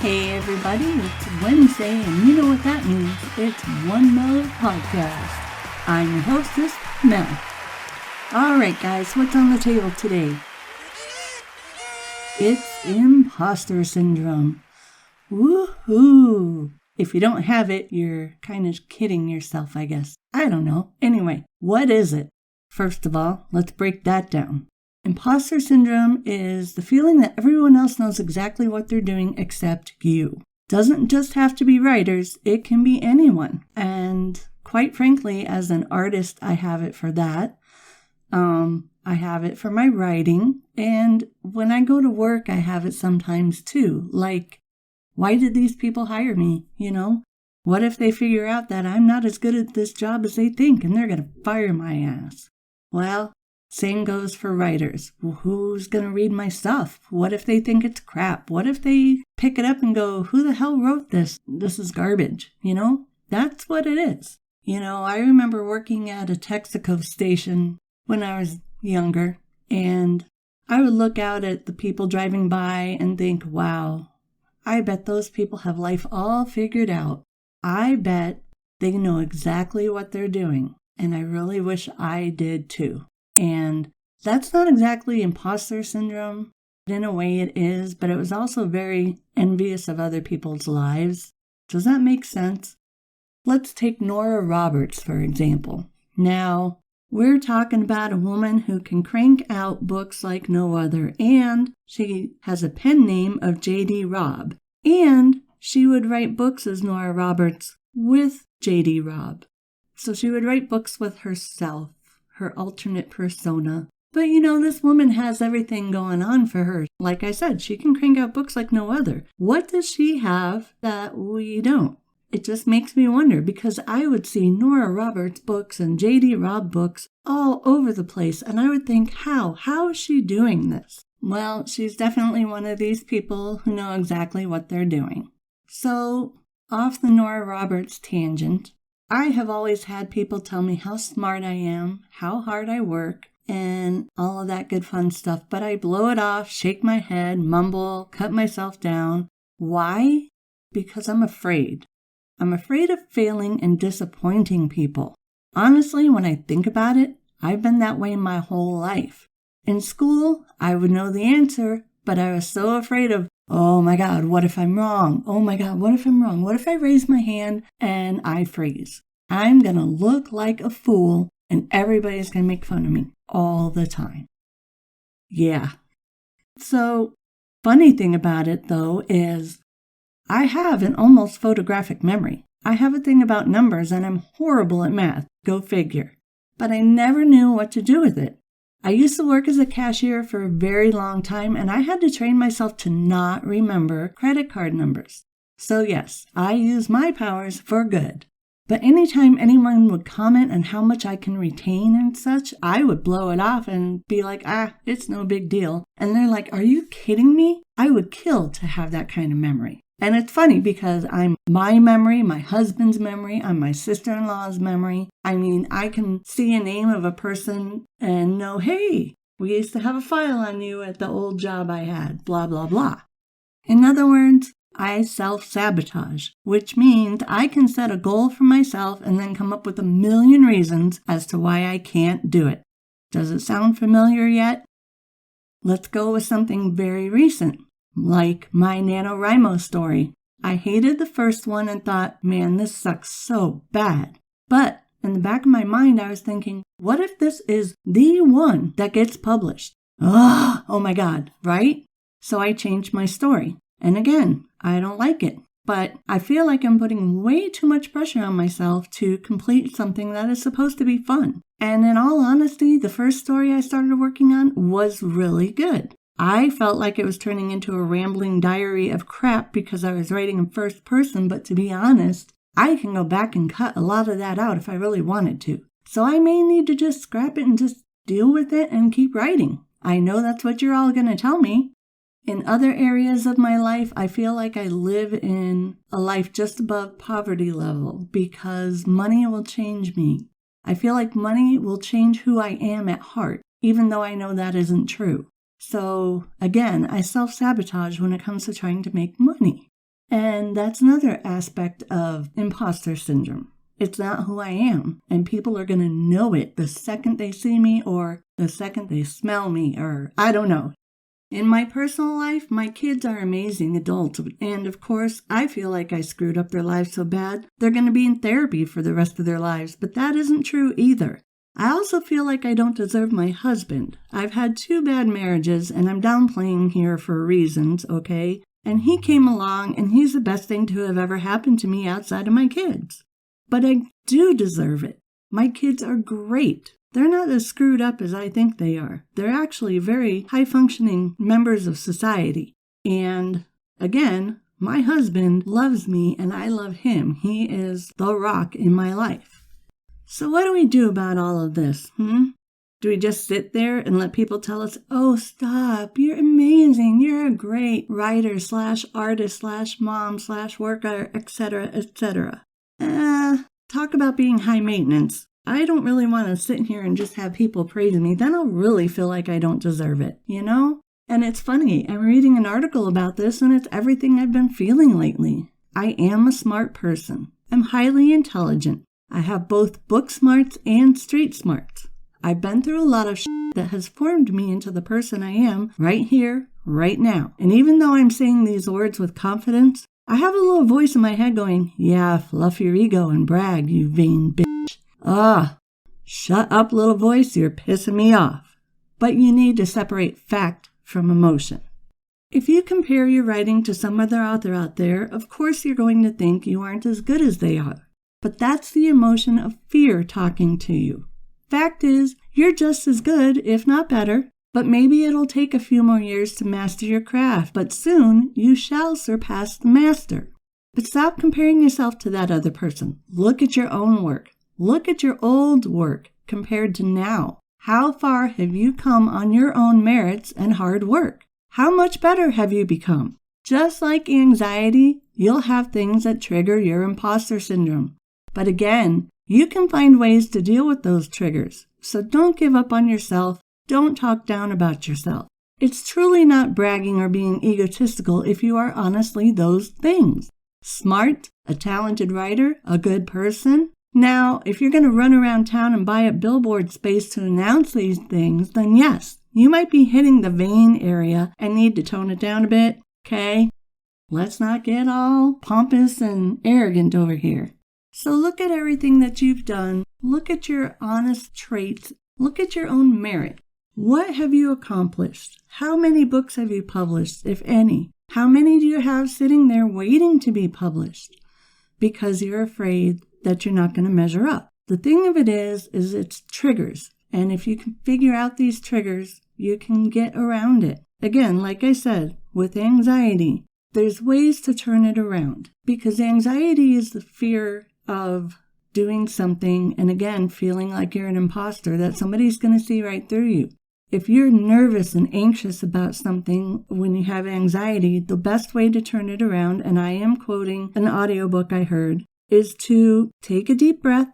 Hey everybody, it's Wednesday and you know what that means. It's One Mel Podcast. I'm your hostess, Mel. Alright guys, what's on the table today? It's Imposter Syndrome. Woohoo! If you don't have it, you're kind of kidding yourself, I guess. I don't know. Anyway, what is it? First of all, let's break that down. Imposter syndrome is the feeling that everyone else knows exactly what they're doing except you. Doesn't just have to be writers, it can be anyone. And quite frankly, as an artist, I have it for that. I have it for my writing. And when I go to work, I have it sometimes too. Like, why did these people hire me? What if they figure out that I'm not as good at this job as they think and they're going to fire my ass? Well, same goes for writers. Who's going to read my stuff? What if they think it's crap? What if they pick it up and go, who the hell wrote this? This is garbage. That's what it is. I remember working at a Texaco station when I was younger, and I would look out at the people driving by and think, wow, I bet those people have life all figured out. I bet they know exactly what they're doing, and I really wish I did too. And that's not exactly imposter syndrome. In a way it is, but it was also very envious of other people's lives. Does that make sense? Let's take Nora Roberts, for example. Now, we're talking about a woman who can crank out books like no other, and she has a pen name of J.D. Robb. And she would write books as Nora Roberts with J.D. Robb. So she would write books with herself, her alternate persona. But this woman has everything going on for her. Like I said, she can crank out books like no other. What does she have that we don't? It just makes me wonder, because I would see Nora Roberts books and J.D. Robb books all over the place, and I would think, how is she doing this? Well, she's definitely one of these people who know exactly what they're doing. So, off the Nora Roberts tangent, I have always had people tell me how smart I am, how hard I work, and all of that good fun stuff, but I blow it off, shake my head, mumble, cut myself down. Why? Because I'm afraid. I'm afraid of failing and disappointing people. Honestly, when I think about it, I've been that way my whole life. In school, I would know the answer, but I was so afraid of, oh my God, what if I'm wrong? Oh my God, what if I'm wrong? What if I raise my hand and I freeze? I'm going to look like a fool and everybody's going to make fun of me all the time. Yeah. So, funny thing about it though is I have an almost photographic memory. I have a thing about numbers and I'm horrible at math. Go figure. But I never knew what to do with it. I used to work as a cashier for a very long time, and I had to train myself to not remember credit card numbers. So yes, I use my powers for good. But anytime anyone would comment on how much I can retain and such, I would blow it off and be like, it's no big deal. And they're like, are you kidding me? I would kill to have that kind of memory. And it's funny because I'm my memory, my husband's memory, I'm my sister-in-law's memory. I mean, I can see a name of a person and know, hey, we used to have a file on you at the old job I had, blah, blah, blah. In other words, I self-sabotage, which means I can set a goal for myself and then come up with a million reasons as to why I can't do it. Does it sound familiar yet? Let's go with something very recent. Like my NaNoWriMo story. I hated the first one and thought, man, this sucks so bad. But in the back of my mind, I was thinking, what if this is the one that gets published? Oh my God, right? So I changed my story. And again, I don't like it. But I feel like I'm putting way too much pressure on myself to complete something that is supposed to be fun. And in all honesty, the first story I started working on was really good. I felt like it was turning into a rambling diary of crap because I was writing in first person, but to be honest, I can go back and cut a lot of that out if I really wanted to. So I may need to just scrap it and just deal with it and keep writing. I know that's what you're all going to tell me. In other areas of my life, I feel like I live in a life just above poverty level because money will change me. I feel like money will change who I am at heart, even though I know that isn't true. So again, I self-sabotage when it comes to trying to make money. And that's another aspect of imposter syndrome. It's not who I am, and people are going to know it the second they see me or the second they smell me, or I don't know. In my personal life, my kids are amazing adults, and of course, I feel like I screwed up their lives so bad, they're going to be in therapy for the rest of their lives, but that isn't true either. I also feel like I don't deserve my husband. I've had 2 bad marriages, and I'm downplaying here for reasons, okay? And he came along, and he's the best thing to have ever happened to me outside of my kids. But I do deserve it. My kids are great. They're not as screwed up as I think they are. They're actually very high-functioning members of society. And again, my husband loves me and I love him. He is the rock in my life. So what do we do about all of this? Do we just sit there and let people tell us, oh, stop, you're amazing, you're a great writer / artist / mom / worker, etc., etc.? Talk about being high maintenance. I don't really want to sit here and just have people praise me. Then I'll really feel like I don't deserve it, you know? And it's funny, I'm reading an article about this and it's everything I've been feeling lately. I am a smart person. I'm highly intelligent. I have both book smarts and street smarts. I've been through a lot of shit that has formed me into the person I am right here, right now. And even though I'm saying these words with confidence, I have a little voice in my head going, yeah, fluff your ego and brag, you vain bitch. Shut up, little voice, you're pissing me off. But you need to separate fact from emotion. If you compare your writing to some other author out there, of course you're going to think you aren't as good as they are. But that's the emotion of fear talking to you. Fact is, you're just as good, if not better, but maybe it'll take a few more years to master your craft, but soon you shall surpass the master. But stop comparing yourself to that other person. Look at your own work. Look at your old work compared to now. How far have you come on your own merits and hard work? How much better have you become? Just like anxiety, you'll have things that trigger your imposter syndrome. But again, you can find ways to deal with those triggers. So don't give up on yourself. Don't talk down about yourself. It's truly not bragging or being egotistical if you are honestly those things. Smart, a talented writer, a good person. Now, if you're going to run around town and buy up billboard space to announce these things, then yes, you might be hitting the vain area and need to tone it down a bit, okay? Let's not get all pompous and arrogant over here. So look at everything that you've done. Look at your honest traits. Look at your own merit. What have you accomplished? How many books have you published, if any? How many do you have sitting there waiting to be published? Because you're afraid that you're not going to measure up. The thing of it is it's triggers. And if you can figure out these triggers, you can get around it. Again, like I said, with anxiety, there's ways to turn it around. Because anxiety is the fear of doing something and again, feeling like you're an imposter, that somebody's going to see right through you. If you're nervous and anxious about something when you have anxiety, the best way to turn it around, and I am quoting an audiobook I heard, is to take a deep breath,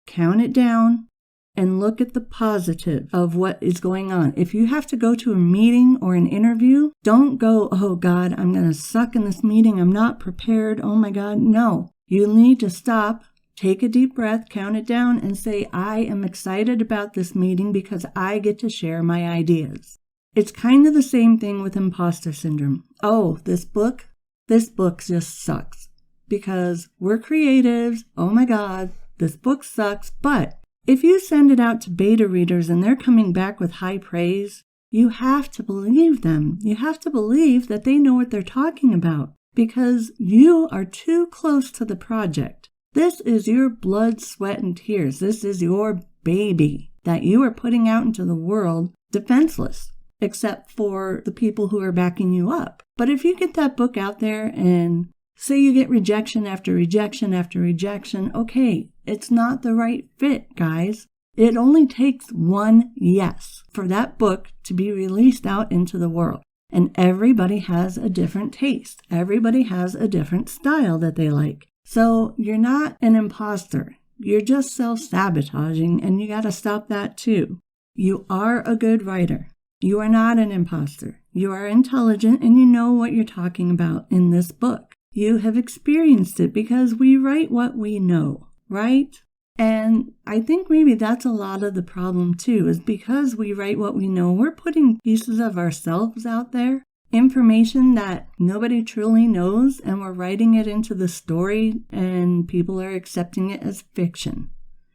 count it down, and look at the positive of what is going on. If you have to go to a meeting or an interview, don't go, oh God, I'm going to suck in this meeting. I'm not prepared. Oh my God. No, you need to stop. Take a deep breath, count it down, and say, I am excited about this meeting because I get to share my ideas. It's kind of the same thing with imposter syndrome. Oh, this book just sucks because we're creatives. Oh my God, this book sucks. But if you send it out to beta readers and they're coming back with high praise, you have to believe them. You have to believe that they know what they're talking about because you are too close to the project. This is your blood, sweat, and tears. This is your baby that you are putting out into the world defenseless, except for the people who are backing you up. But if you get that book out there and say you get rejection after rejection after rejection, okay, it's not the right fit, guys. It only takes one yes for that book to be released out into the world. And everybody has a different taste. Everybody has a different style that they like. So you're not an imposter. You're just self-sabotaging, and you got to stop that too. You are a good writer. You are not an imposter. You are intelligent, and you know what you're talking about in this book. You have experienced it because we write what we know, right? And I think maybe that's a lot of the problem too, is because we write what we know, we're putting pieces of ourselves out there, information that nobody truly knows, and we're writing it into the story and people are accepting it as fiction,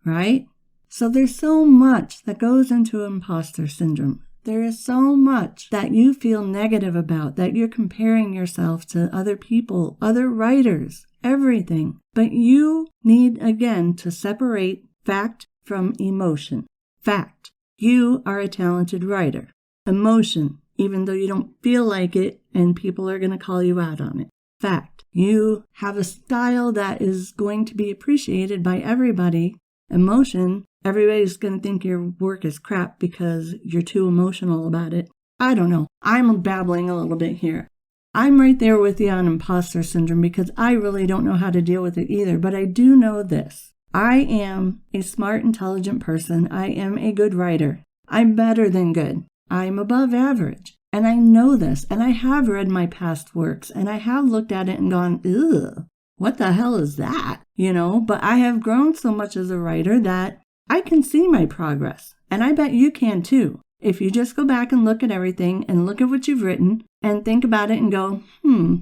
right? So there's so much that goes into imposter syndrome. There is so much that you feel negative about, that you're comparing yourself to other people, other writers, everything. But you need, again, to separate fact from emotion. Fact, you are a talented writer. Emotion, even though you don't feel like it and people are going to call you out on it. Fact, you have a style that is going to be appreciated by everybody. Emotion, everybody's going to think your work is crap because you're too emotional about it. I don't know. I'm babbling a little bit here. I'm right there with you on imposter syndrome because I really don't know how to deal with it either. But I do know this. I am a smart, intelligent person. I am a good writer. I'm better than good. I'm above average. And I know this. And I have read my past works. And I have looked at it and gone, ugh, what the hell is that? But I have grown so much as a writer that I can see my progress. And I bet you can too. If you just go back and look at everything and look at what you've written and think about it and go, that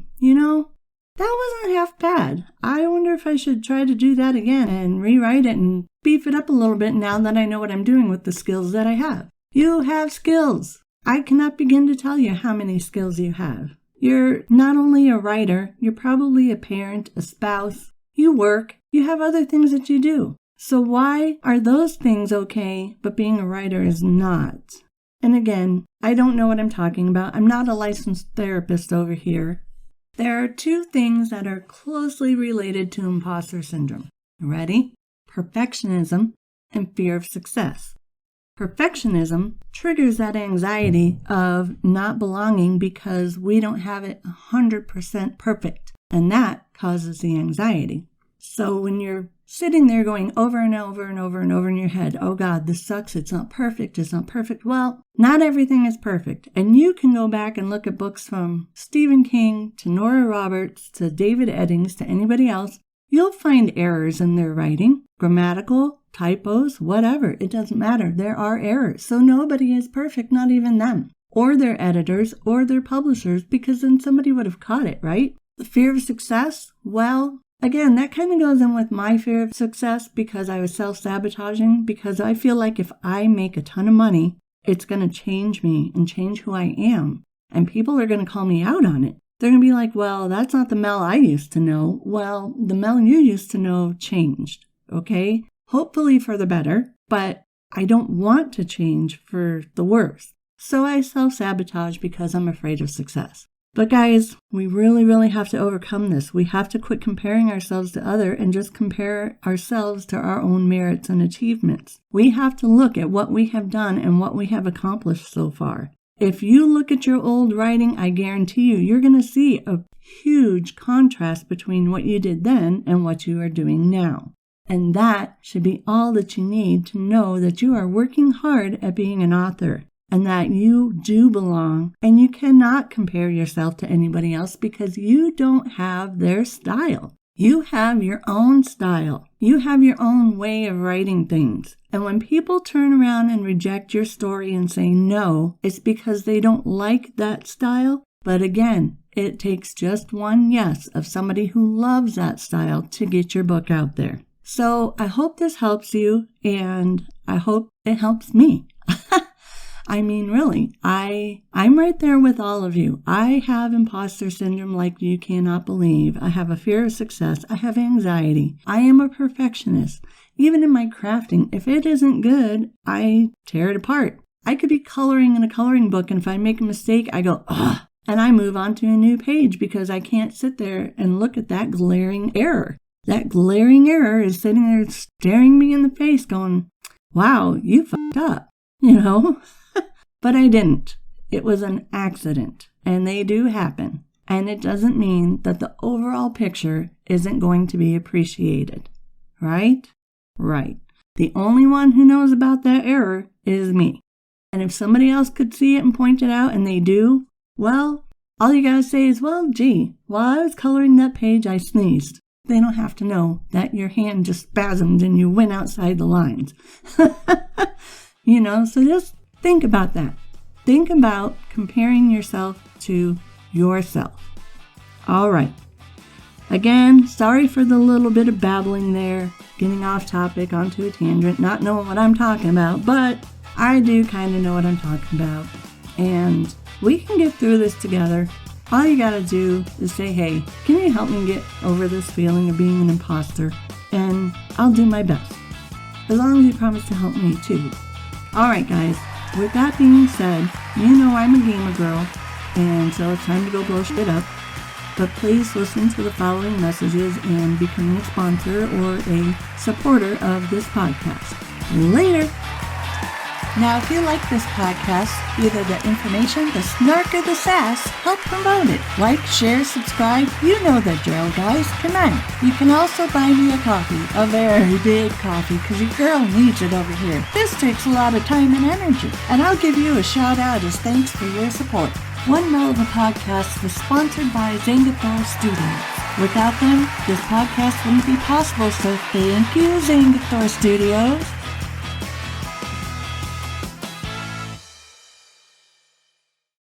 wasn't half bad. I wonder if I should try to do that again and rewrite it and beef it up a little bit now that I know what I'm doing with the skills that I have. You have skills. I cannot begin to tell you how many skills you have. You're not only a writer, you're probably a parent, a spouse. You work. You have other things that you do. So why are those things okay, but being a writer is not? And again, I don't know what I'm talking about. I'm not a licensed therapist over here. There are two things that are closely related to imposter syndrome. Ready? Perfectionism and fear of success. Perfectionism triggers that anxiety of not belonging because we don't have it 100% perfect, and that causes the anxiety. So when you're sitting there going over and over and over and over in your head, oh God, this sucks, it's not perfect, it's not perfect. Well, not everything is perfect. And you can go back and look at books from Stephen King to Nora Roberts to David Eddings to anybody else. You'll find errors in their writing, grammatical, typos, whatever. It doesn't matter. There are errors. So nobody is perfect, not even them, or their editors, or their publishers, because then somebody would have caught it, right? The fear of success? Well, again, that kind of goes in with my fear of success because I was self-sabotaging, because I feel like if I make a ton of money, it's going to change me and change who I am. And people are going to call me out on it. They're going to be like, well, that's not the Mel I used to know. Well, the Mel you used to know changed, okay? Hopefully for the better, but I don't want to change for the worse. So I self-sabotage because I'm afraid of success. But guys, we really, really have to overcome this. We have to quit comparing ourselves to others and just compare ourselves to our own merits and achievements. We have to look at what we have done and what we have accomplished so far. If you look at your old writing, I guarantee you're going to see a huge contrast between what you did then and what you are doing now. And that should be all that you need to know that you are working hard at being an author. And that you do belong, and you cannot compare yourself to anybody else because you don't have their style. You have your own style. You have your own way of writing things. And when people turn around and reject your story and say no, it's because they don't like that style. But again, it takes just one yes of somebody who loves that style to get your book out there. So I hope this helps you, and I hope it helps me. I mean, really, I'm right there with all of you. I have imposter syndrome like you cannot believe. I have a fear of success. I have anxiety. I am a perfectionist. Even in my crafting, if it isn't good, I tear it apart. I could be coloring in a coloring book, and if I make a mistake, I go, ugh, and I move on to a new page because I can't sit there and look at that glaring error. That glaring error is sitting there staring me in the face going, wow, you fucked up, But I didn't. It was an accident, and they do happen. And it doesn't mean that the overall picture isn't going to be appreciated. Right? Right. The only one who knows about that error is me. And if somebody else could see it and point it out, and they do, well, All you gotta say is, well, gee, while I was coloring that page, I sneezed. They don't have to know that your hand just spasmed and you went outside the lines. So just think about that. Think about comparing yourself to yourself. All right. Again, sorry for the little bit of babbling there, getting off topic onto a tangent, not knowing what I'm talking about, but I do kind of know what I'm talking about. And we can get through this together. All you gotta do is say, hey, can you help me get over this feeling of being an imposter? And I'll do my best. As long as you promise to help me too. Alright guys, with that being said, you know I'm a gamer girl, and so it's time to go blow shit up. But please listen to the following messages and becoming a sponsor or a supporter of this podcast. Later! Now, if you like this podcast, either the information, the snark, or the sass, help promote it. Like, share, subscribe. You know the drill, guys. Come on. You can also buy me a coffee. A very big coffee, because your girl needs it over here. This takes a lot of time and energy. And I'll give you a shout out as thanks for your support. One Mel of a Podcast was sponsored by Zangathor Studios. Without them, this podcast wouldn't be possible, so thank you, Zangathor Studios.